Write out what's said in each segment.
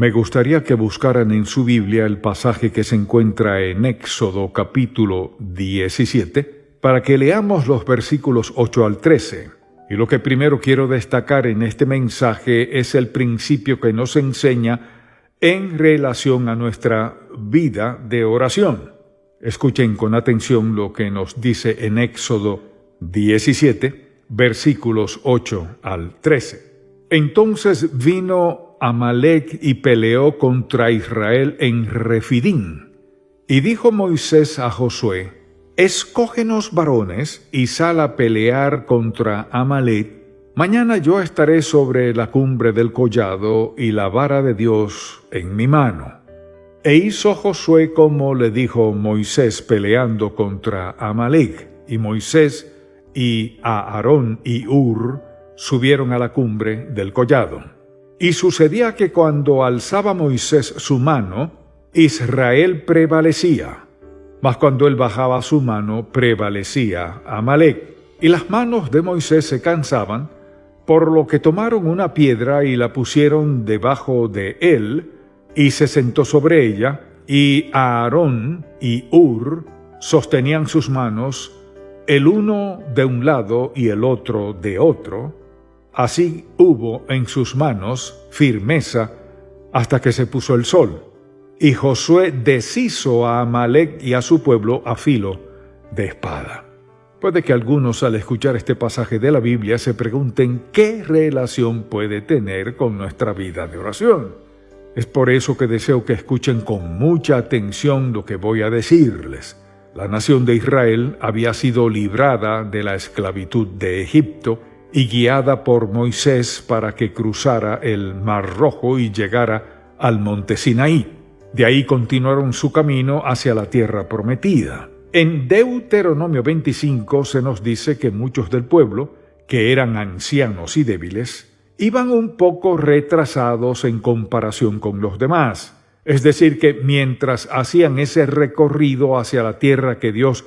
Me gustaría que buscaran en su Biblia el pasaje que se encuentra en Éxodo capítulo 17, para que leamos los versículos 8 al 13. Y lo que primero quiero destacar en este mensaje es el principio que nos enseña en relación a nuestra vida de oración. Escuchen con atención lo que nos dice en Éxodo 17, versículos 8 al 13. Entonces vino Amalec y peleó contra Israel en Refidín. Y dijo Moisés a Josué: escógenos varones y sal a pelear contra Amalec. Mañana yo estaré sobre la cumbre del collado y la vara de Dios en mi mano. E hizo Josué como le dijo Moisés peleando contra Amalec. Y Moisés y Aarón y Hur subieron a la cumbre del collado. Y sucedía que cuando alzaba Moisés su mano, Israel prevalecía. Mas cuando él bajaba su mano, prevalecía Amalec. Y las manos de Moisés se cansaban, por lo que tomaron una piedra y la pusieron debajo de él, y se sentó sobre ella, y Aarón y Hur sostenían sus manos, el uno de un lado y el otro de otro. Así hubo en sus manos firmeza hasta que se puso el sol. Y Josué deshizo a Amalec y a su pueblo a filo de espada. Puede que algunos al escuchar este pasaje de la Biblia se pregunten qué relación puede tener con nuestra vida de oración. Es por eso que deseo que escuchen con mucha atención lo que voy a decirles. La nación de Israel había sido librada de la esclavitud de Egipto y guiada por Moisés para que cruzara el Mar Rojo y llegara al monte Sinaí. De ahí continuaron su camino hacia la tierra prometida. En Deuteronomio 25 se nos dice que muchos del pueblo, que eran ancianos y débiles, iban un poco retrasados en comparación con los demás. Es decir, que mientras hacían ese recorrido hacia la tierra que Dios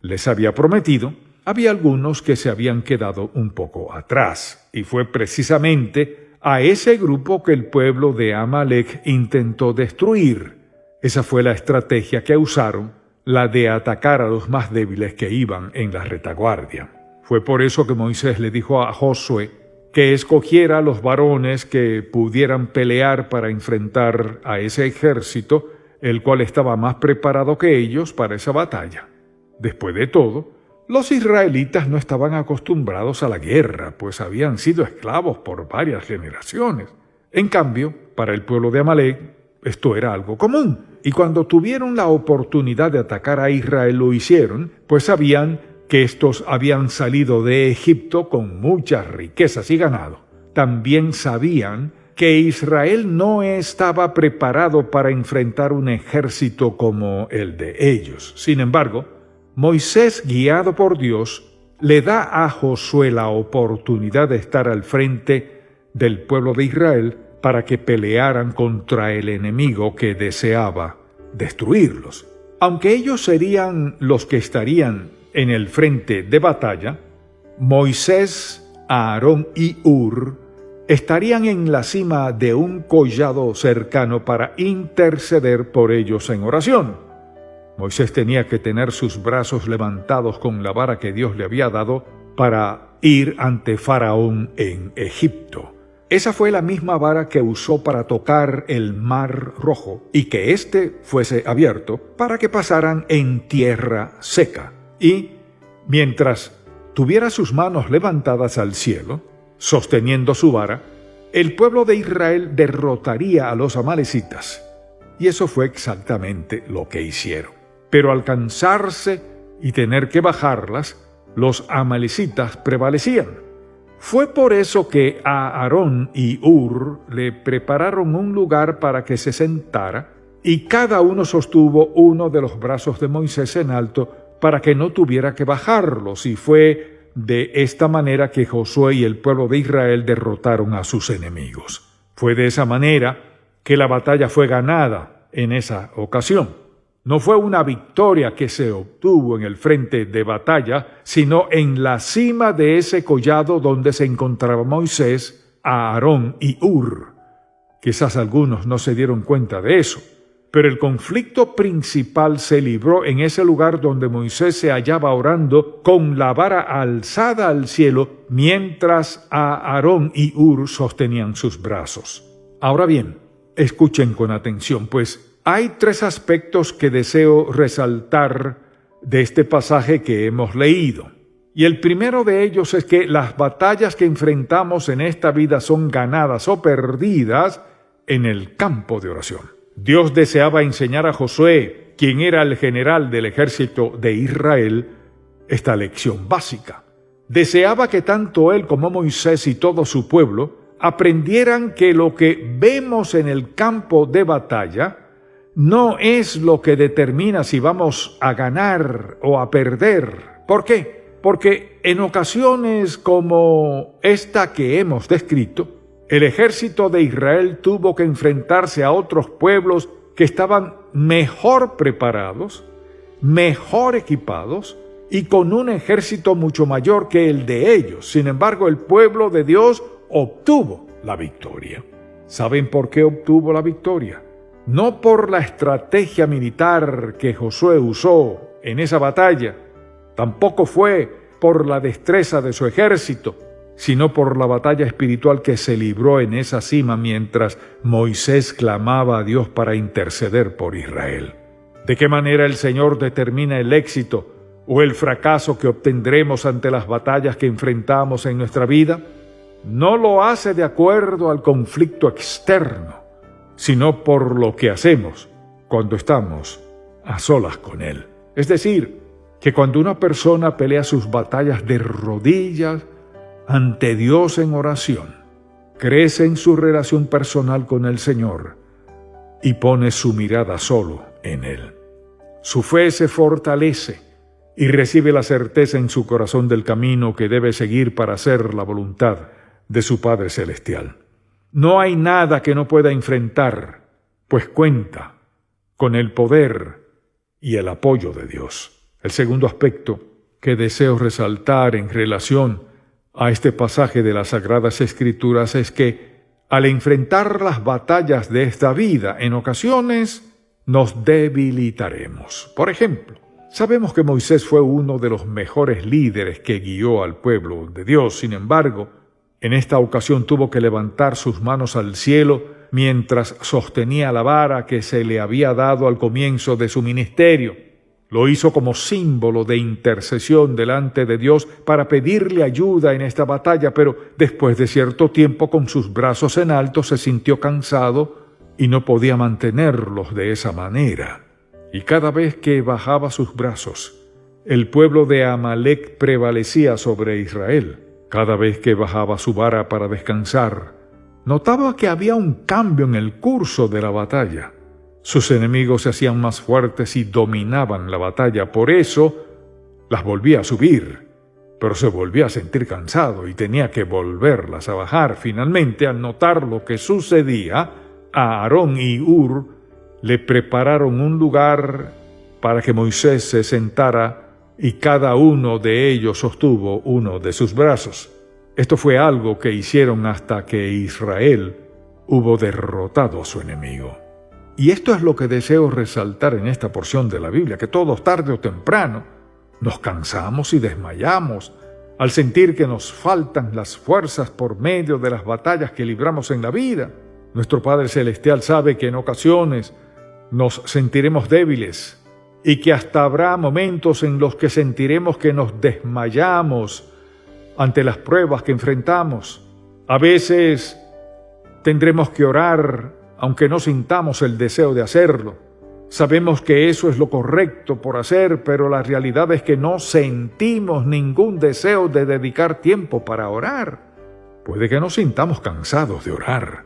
les había prometido, había algunos que se habían quedado un poco atrás. Y fue precisamente a ese grupo que el pueblo de Amalec intentó destruir. Esa fue la estrategia que usaron, la de atacar a los más débiles que iban en la retaguardia. Fue por eso que Moisés le dijo a Josué que escogiera a los varones que pudieran pelear para enfrentar a ese ejército, el cual estaba más preparado que ellos para esa batalla. Después de todo, los israelitas no estaban acostumbrados a la guerra, pues habían sido esclavos por varias generaciones. En cambio, para el pueblo de Amalec, esto era algo común. Y cuando tuvieron la oportunidad de atacar a Israel, lo hicieron, pues sabían que estos habían salido de Egipto con muchas riquezas y ganado. También sabían que Israel no estaba preparado para enfrentar un ejército como el de ellos. Sin embargo, Moisés, guiado por Dios, le da a Josué la oportunidad de estar al frente del pueblo de Israel para que pelearan contra el enemigo que deseaba destruirlos. Aunque ellos serían los que estarían en el frente de batalla, Moisés, Aarón y Hur estarían en la cima de un collado cercano para interceder por ellos en oración. Moisés tenía que tener sus brazos levantados con la vara que Dios le había dado para ir ante Faraón en Egipto. Esa fue la misma vara que usó para tocar el Mar Rojo y que éste fuese abierto para que pasaran en tierra seca. Y mientras tuviera sus manos levantadas al cielo, sosteniendo su vara, el pueblo de Israel derrotaría a los amalecitas. Y eso fue exactamente lo que hicieron. Pero al cansarse y tener que bajarlas, los amalecitas prevalecían. Fue por eso que a Aarón y Hur le prepararon un lugar para que se sentara, y cada uno sostuvo uno de los brazos de Moisés en alto para que no tuviera que bajarlos, y fue de esta manera que Josué y el pueblo de Israel derrotaron a sus enemigos. Fue de esa manera que la batalla fue ganada en esa ocasión. No fue una victoria que se obtuvo en el frente de batalla, sino en la cima de ese collado donde se encontraba Moisés, Aarón y Hur, Quizás algunos no se dieron cuenta de eso, pero el conflicto principal se libró en ese lugar donde Moisés se hallaba orando con la vara alzada al cielo, mientras Aarón y Hur sostenían sus brazos. Ahora bien, escuchen con atención, pues hay 3 aspectos que deseo resaltar de este pasaje que hemos leído. Y el primero de ellos es que las batallas que enfrentamos en esta vida son ganadas o perdidas en el campo de oración. Dios deseaba enseñar a Josué, quien era el general del ejército de Israel, esta lección básica. Deseaba que tanto él como Moisés y todo su pueblo aprendieran que lo que vemos en el campo de batalla no es lo que determina si vamos a ganar o a perder. ¿Por qué? Porque en ocasiones como esta que hemos descrito, el ejército de Israel tuvo que enfrentarse a otros pueblos que estaban mejor preparados, mejor equipados y con un ejército mucho mayor que el de ellos. Sin embargo, el pueblo de Dios obtuvo la victoria. ¿Saben por qué obtuvo la victoria? No por la estrategia militar que Josué usó en esa batalla, tampoco fue por la destreza de su ejército, sino por la batalla espiritual que se libró en esa cima mientras Moisés clamaba a Dios para interceder por Israel. ¿De qué manera el Señor determina el éxito o el fracaso que obtendremos ante las batallas que enfrentamos en nuestra vida? No lo hace de acuerdo al conflicto externo, sino por lo que hacemos cuando estamos a solas con Él. Es decir, que cuando una persona pelea sus batallas de rodillas ante Dios en oración, crece en su relación personal con el Señor y pone su mirada solo en Él. Su fe se fortalece y recibe la certeza en su corazón del camino que debe seguir para hacer la voluntad de su Padre Celestial. No hay nada que no pueda enfrentar, pues cuenta con el poder y el apoyo de Dios. El segundo aspecto que deseo resaltar en relación a este pasaje de las Sagradas Escrituras es que al enfrentar las batallas de esta vida, en ocasiones nos debilitaremos. Por ejemplo, sabemos que Moisés fue uno de los mejores líderes que guió al pueblo de Dios. Sin embargo, en esta ocasión tuvo que levantar sus manos al cielo mientras sostenía la vara que se le había dado al comienzo de su ministerio. Lo hizo como símbolo de intercesión delante de Dios para pedirle ayuda en esta batalla, pero después de cierto tiempo con sus brazos en alto se sintió cansado y no podía mantenerlos de esa manera. Y cada vez que bajaba sus brazos, el pueblo de Amalec prevalecía sobre Israel. Cada vez que bajaba su vara para descansar, notaba que había un cambio en el curso de la batalla. Sus enemigos se hacían más fuertes y dominaban la batalla. Por eso las volvía a subir, pero se volvía a sentir cansado y tenía que volverlas a bajar. Finalmente, al notar lo que sucedía, Aarón y Hur le prepararon un lugar para que Moisés se sentara y cada uno de ellos sostuvo uno de sus brazos. Esto fue algo que hicieron hasta que Israel hubo derrotado a su enemigo. Y esto es lo que deseo resaltar en esta porción de la Biblia, que todos tarde o temprano nos cansamos y desmayamos al sentir que nos faltan las fuerzas por medio de las batallas que libramos en la vida. Nuestro Padre Celestial sabe que en ocasiones nos sentiremos débiles y que hasta habrá momentos en los que sentiremos que nos desmayamos ante las pruebas que enfrentamos. A veces tendremos que orar aunque no sintamos el deseo de hacerlo. Sabemos que eso es lo correcto por hacer, pero la realidad es que no sentimos ningún deseo de dedicar tiempo para orar. Puede que nos sintamos cansados de orar,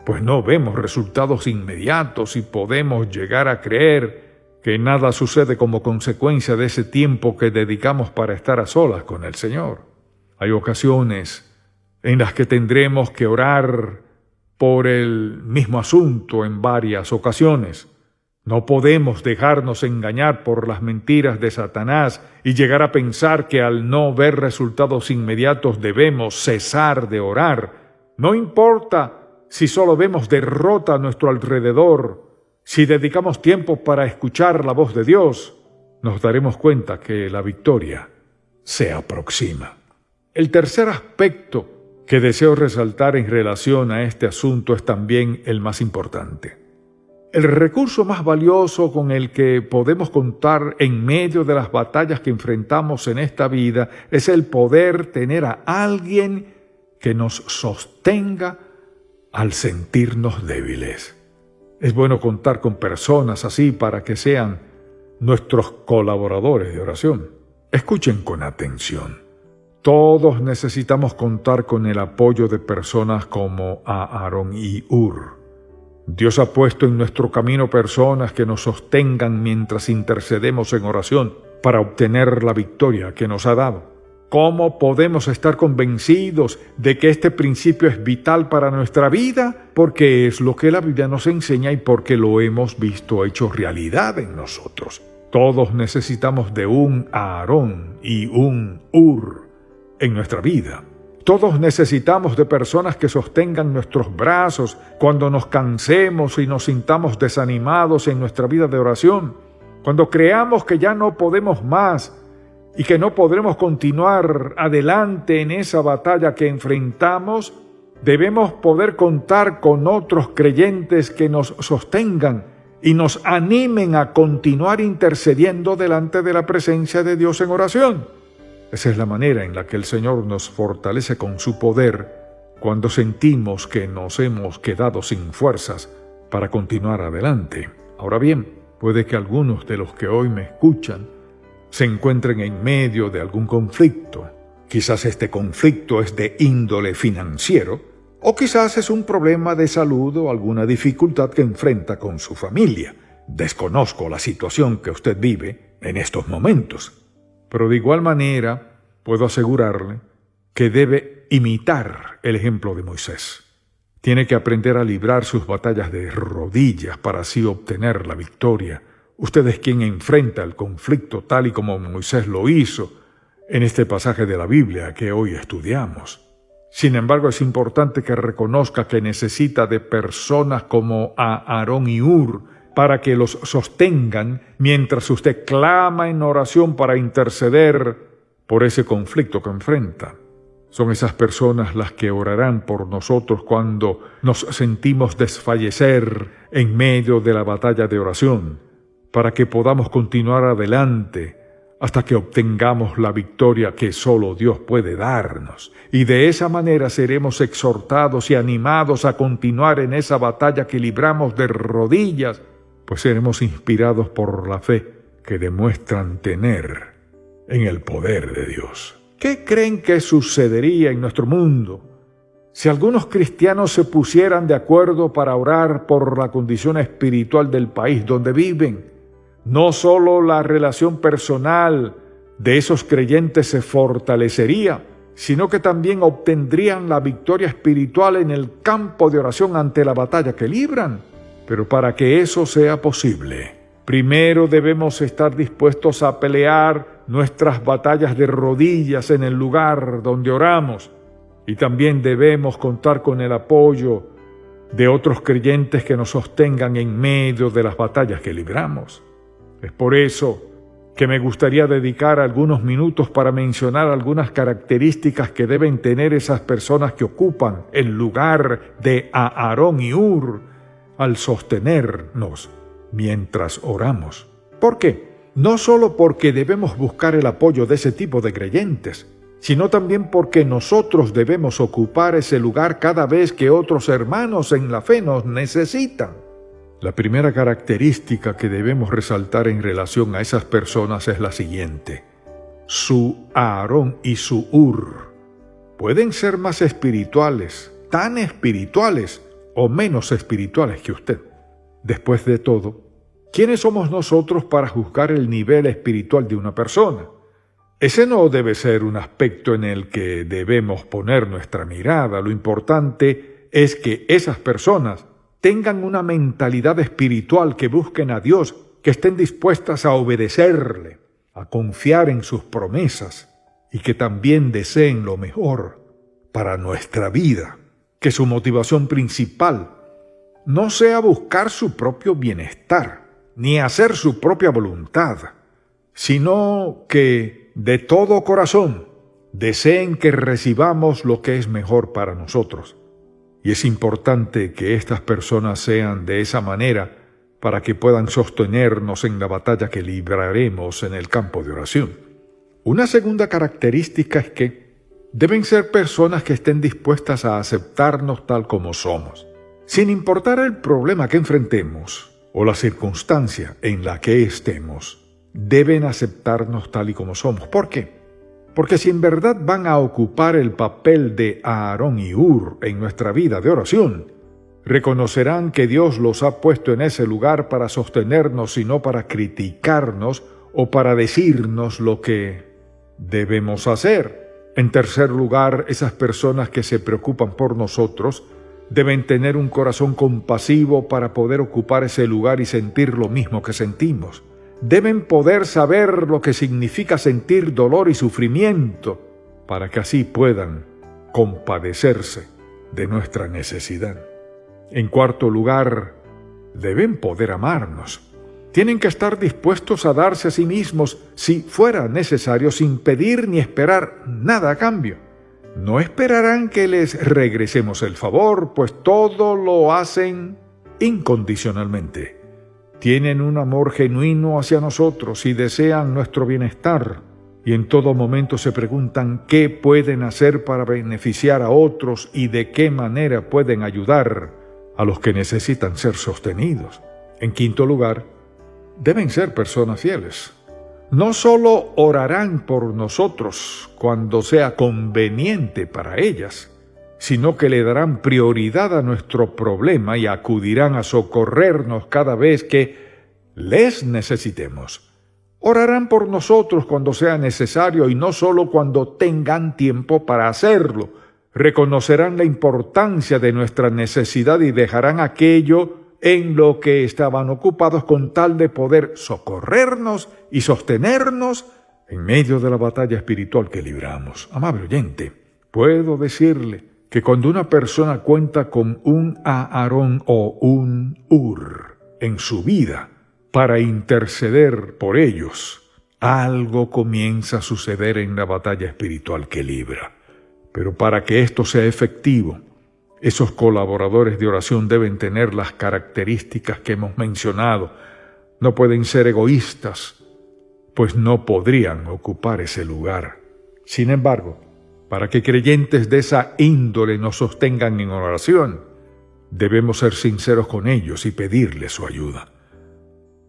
pues no vemos resultados inmediatos y podemos llegar a creer que nada sucede como consecuencia de ese tiempo que dedicamos para estar a solas con el Señor. Hay ocasiones en las que tendremos que orar por el mismo asunto en varias ocasiones. No podemos dejarnos engañar por las mentiras de Satanás y llegar a pensar que al no ver resultados inmediatos debemos cesar de orar. No importa si solo vemos derrota a nuestro alrededor, si dedicamos tiempo para escuchar la voz de Dios, nos daremos cuenta que la victoria se aproxima. El tercer aspecto que deseo resaltar en relación a este asunto es también el más importante. El recurso más valioso con el que podemos contar en medio de las batallas que enfrentamos en esta vida es el poder tener a alguien que nos sostenga al sentirnos débiles. Es bueno contar con personas así para que sean nuestros colaboradores de oración. Escuchen con atención. Todos necesitamos contar con el apoyo de personas como Aarón y Hur. Dios ha puesto en nuestro camino personas que nos sostengan mientras intercedemos en oración para obtener la victoria que nos ha dado. ¿Cómo podemos estar convencidos de que este principio es vital para nuestra vida? Porque es lo que la Biblia nos enseña y porque lo hemos visto hecho realidad en nosotros. Todos necesitamos de un Aarón y un Hur en nuestra vida. Todos necesitamos de personas que sostengan nuestros brazos cuando nos cansemos y nos sintamos desanimados en nuestra vida de oración. Cuando creamos que ya no podemos más y que no podremos continuar adelante en esa batalla que enfrentamos, debemos poder contar con otros creyentes que nos sostengan y nos animen a continuar intercediendo delante de la presencia de Dios en oración. Esa es la manera en la que el Señor nos fortalece con su poder cuando sentimos que nos hemos quedado sin fuerzas para continuar adelante. Ahora bien, puede que algunos de los que hoy me escuchan se encuentren en medio de algún conflicto. Quizás este conflicto es de índole financiero, o quizás es un problema de salud o alguna dificultad que enfrenta con su familia. Desconozco la situación que usted vive en estos momentos. Pero de igual manera, puedo asegurarle que debe imitar el ejemplo de Moisés. Tiene que aprender a librar sus batallas de rodillas para así obtener la victoria. Usted es quien enfrenta el conflicto tal y como Moisés lo hizo en este pasaje de la Biblia que hoy estudiamos. Sin embargo, es importante que reconozca que necesita de personas como Aarón y Hur para que los sostengan mientras usted clama en oración para interceder por ese conflicto que enfrenta. Son esas personas las que orarán por nosotros cuando nos sentimos desfallecer en medio de la batalla de oración, para que podamos continuar adelante hasta que obtengamos la victoria que solo Dios puede darnos. Y de esa manera seremos exhortados y animados a continuar en esa batalla que libramos de rodillas, pues seremos inspirados por la fe que demuestran tener en el poder de Dios. ¿Qué creen que sucedería en nuestro mundo si algunos cristianos se pusieran de acuerdo para orar por la condición espiritual del país donde viven? No solo la relación personal de esos creyentes se fortalecería, sino que también obtendrían la victoria espiritual en el campo de oración ante la batalla que libran. Pero para que eso sea posible, primero debemos estar dispuestos a pelear nuestras batallas de rodillas en el lugar donde oramos. Y también debemos contar con el apoyo de otros creyentes que nos sostengan en medio de las batallas que libramos. Es por eso que me gustaría dedicar algunos minutos para mencionar algunas características que deben tener esas personas que ocupan el lugar de Aarón y Hur al sostenernos mientras oramos. ¿Por qué? No solo porque debemos buscar el apoyo de ese tipo de creyentes, sino también porque nosotros debemos ocupar ese lugar cada vez que otros hermanos en la fe nos necesitan. La primera característica que debemos resaltar en relación a esas personas es la siguiente: su Aarón y su Hur pueden ser más espirituales, tan espirituales o menos espirituales que usted. Después de todo, ¿quiénes somos nosotros para juzgar el nivel espiritual de una persona? Ese no debe ser un aspecto en el que debemos poner nuestra mirada. Lo importante es que esas personas tengan una mentalidad espiritual, que busquen a Dios, que estén dispuestas a obedecerle, a confiar en sus promesas y que también deseen lo mejor para nuestra vida. que su motivación principal no sea buscar su propio bienestar, ni hacer su propia voluntad, sino que de todo corazón deseen que recibamos lo que es mejor para nosotros. Y es importante que estas personas sean de esa manera para que puedan sostenernos en la batalla que libraremos en el campo de oración. Una segunda característica es que deben ser personas que estén dispuestas a aceptarnos tal como somos, sin importar el problema que enfrentemos o la circunstancia en la que estemos. Deben aceptarnos tal y como somos. ¿Por qué? Porque si en verdad van a ocupar el papel de Aarón y Hur en nuestra vida de oración, reconocerán que Dios los ha puesto en ese lugar para sostenernos y no para criticarnos o para decirnos lo que debemos hacer. En tercer lugar, esas personas que se preocupan por nosotros deben tener un corazón compasivo para poder ocupar ese lugar y sentir lo mismo que sentimos. Deben poder saber lo que significa sentir dolor y sufrimiento para que así puedan compadecerse de nuestra necesidad. En cuarto lugar, deben poder amarnos. Tienen que estar dispuestos a darse a sí mismos si fuera necesario sin pedir ni esperar nada a cambio. No esperarán que les regresemos el favor, pues todo lo hacen incondicionalmente. Tienen un amor genuino hacia nosotros y desean nuestro bienestar, y en todo momento se preguntan qué pueden hacer para beneficiar a otros y de qué manera pueden ayudar a los que necesitan ser sostenidos. En quinto lugar, deben ser personas fieles. No solo orarán por nosotros cuando sea conveniente para ellas, sino que le darán prioridad a nuestro problema y acudirán a socorrernos cada vez que les necesitemos. Orarán por nosotros cuando sea necesario y no solo cuando tengan tiempo para hacerlo. Reconocerán la importancia de nuestra necesidad y dejarán aquello en lo que estaban ocupados con tal de poder socorrernos y sostenernos en medio de la batalla espiritual que libramos. Amable oyente, puedo decirle que cuando una persona cuenta con un Aarón o un Hur en su vida para interceder por ellos, algo comienza a suceder en la batalla espiritual que libra. Pero para que esto sea efectivo, esos colaboradores de oración deben tener las características que hemos mencionado. No pueden ser egoístas, pues no podrían ocupar ese lugar. Sin embargo, para que creyentes de esa índole nos sostengan en oración, debemos ser sinceros con ellos y pedirles su ayuda.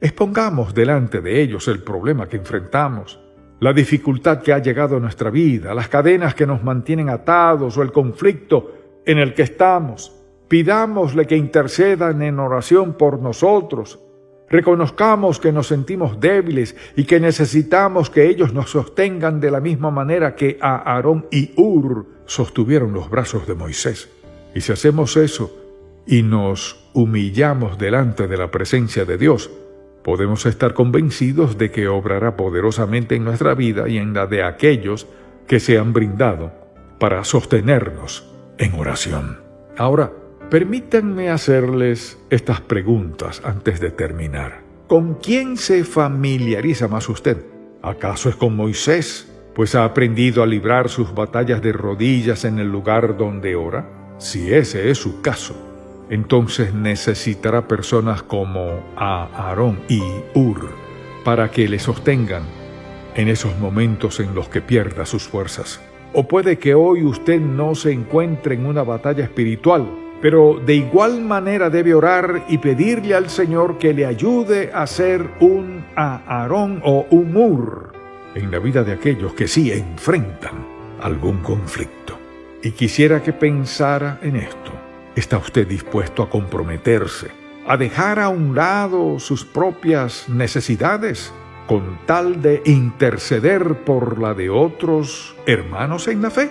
Expongamos delante de ellos el problema que enfrentamos, la dificultad que ha llegado a nuestra vida, las cadenas que nos mantienen atados o el conflicto en el que estamos. Pidámosle que intercedan en oración por nosotros. Reconozcamos que nos sentimos débiles y que necesitamos que ellos nos sostengan de la misma manera que Aarón y Hur sostuvieron los brazos de Moisés. Y si hacemos eso y nos humillamos delante de la presencia de Dios, podemos estar convencidos de que obrará poderosamente en nuestra vida y en la de aquellos que se han brindado para sostenernos en oración. Ahora, permítanme hacerles estas preguntas antes de terminar. ¿Con quién se familiariza más usted? ¿Acaso es con Moisés, pues ha aprendido a librar sus batallas de rodillas en el lugar donde ora? Si ese es su caso, entonces necesitará personas como Aarón y Hur para que le sostengan en esos momentos en los que pierda sus fuerzas. O puede que hoy usted no se encuentre en una batalla espiritual, pero de igual manera debe orar y pedirle al Señor que le ayude a ser un Aarón o un Hur en la vida de aquellos que sí enfrentan algún conflicto. Y quisiera que pensara en esto. ¿Está usted dispuesto a comprometerse, a dejar a un lado sus propias necesidades con tal de interceder por la de otros hermanos en la fe?